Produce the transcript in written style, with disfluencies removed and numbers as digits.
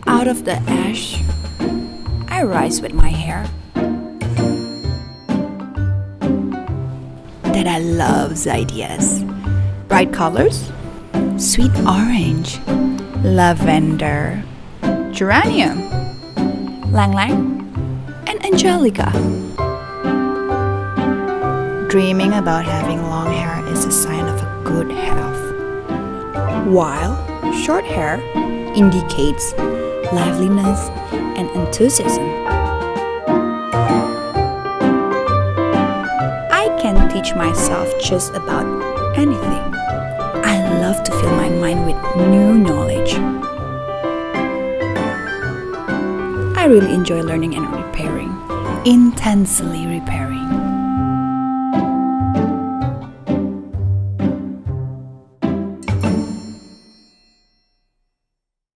Out of the ash, I rise with my hair. That I love ideas. Bright colors, sweet orange, lavender, geranium, lang lang, and Angelika. Dreaming about having long hair is a sign of a good health, while short hair indicates liveliness and enthusiasm. I can teach myself just about anything. I love to fill my mind with new knowledge. I really enjoy learning and repairing, intensely repairing.